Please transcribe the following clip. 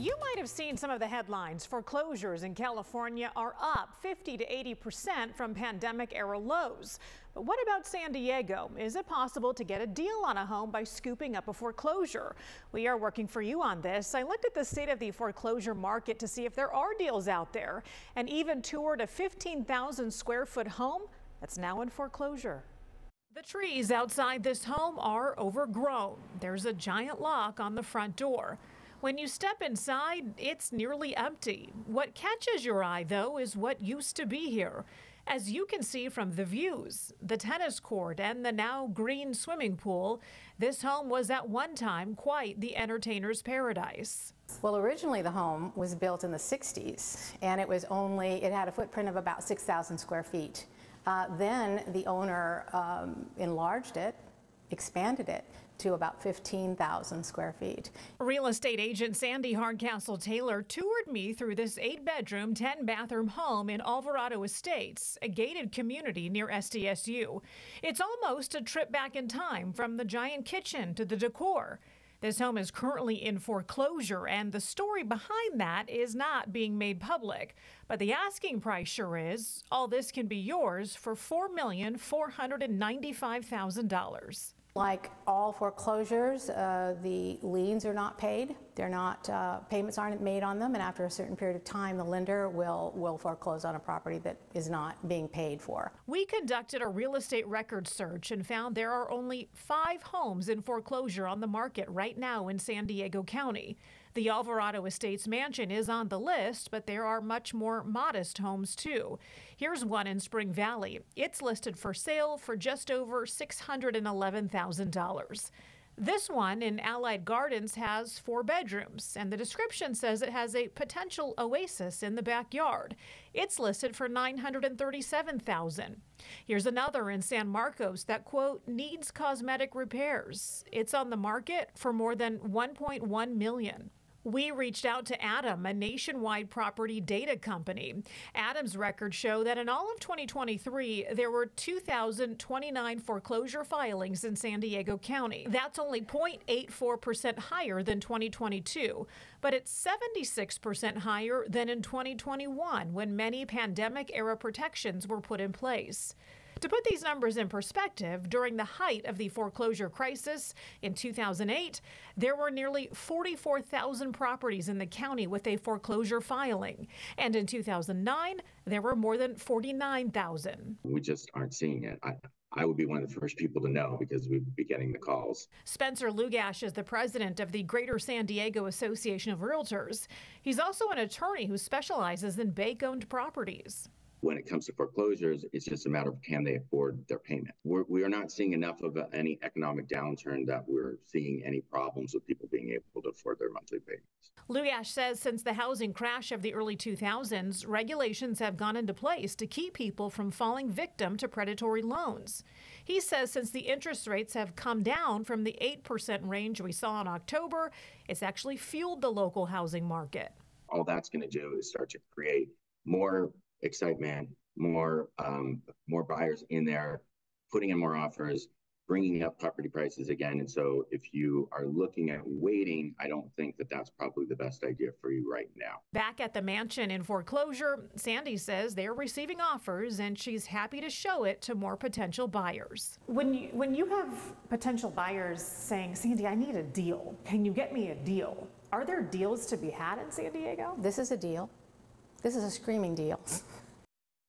You might have seen some of the headlines. Foreclosures in California are up 50 to 80% from pandemic-era lows. But what about San Diego? Is it possible to get a deal on a home by scooping up a foreclosure? We are working for you on this. I looked at the state of the foreclosure market to see if there are deals out there, and even toured a 15,000 square foot home that's now in foreclosure. The trees outside this home are overgrown. There's a giant lock on the front door. When you step inside, it's nearly empty. What catches your eye, though, is what used to be here. As you can see from the views, the tennis court and the now green swimming pool, this home was at one time quite the entertainer's paradise. Well, originally the home was built in the 60s, and it had a footprint of about 6,000 square feet. Then the owner enlarged it, expanded it to about 15,000 square feet. Real estate agent Sandy Hardcastle Taylor toured me through this 8-bedroom, 10-bathroom home in Alvarado Estates, a gated community near SDSU. It's almost a trip back in time, from the giant kitchen to the decor. This home is currently in foreclosure, and the story behind that is not being made public. But the asking price sure is. All this can be yours for $4,495,000. Like all foreclosures, the liens are not paid. They're not, payments aren't made on them, and after a certain period of time, the lender will foreclose on a property that is not being paid for. We conducted a real estate record search and found there are only 5 homes in foreclosure on the market right now in San Diego County. The Alvarado Estates mansion is on the list, but there are much more modest homes too. Here's one in Spring Valley. It's listed for sale for just over $611,000. This one in Allied Gardens has 4 bedrooms, and the description says it has a potential oasis in the backyard. It's listed for $937,000. Here's another in San Marcos that, quote, needs cosmetic repairs. It's on the market for more than $1.1 million. We reached out to Adam, a nationwide property data company. Adam's records show that in all of 2023, there were 2,029 foreclosure filings in San Diego County. That's only 0.84% higher than 2022, but it's 76% higher than in 2021, when many pandemic-era protections were put in place. To put these numbers in perspective, during the height of the foreclosure crisis in 2008, there were nearly 44,000 properties in the county with a foreclosure filing. And in 2009, there were more than 49,000. We just aren't seeing it. I would be one of the first people to know because we'd be getting the calls. Spencer Lugash is the president of the Greater San Diego Association of Realtors. He's also an attorney who specializes in bank-owned properties. When it comes to foreclosures, it's just a matter of can they afford their payment. We are not seeing enough of any economic downturn that we're seeing any problems with people being able to afford their monthly payments. Lugash says since the housing crash of the early 2000s, regulations have gone into place to keep people from falling victim to predatory loans. He says since the interest rates have come down from the 8% range we saw in October, it's actually fueled the local housing market. All that's going to do is start to create more excitement, more buyers in there, putting in more offers, bringing up property prices again. And so if you are looking at waiting, I don't think that that's probably the best idea for you right now. Back at the mansion in foreclosure, Sandy says they're receiving offers and she's happy to show it to more potential buyers. When you have potential buyers saying, Sandy, I need a deal. Can you get me a deal? Are there deals to be had in San Diego? This is a deal. This is a screaming deal.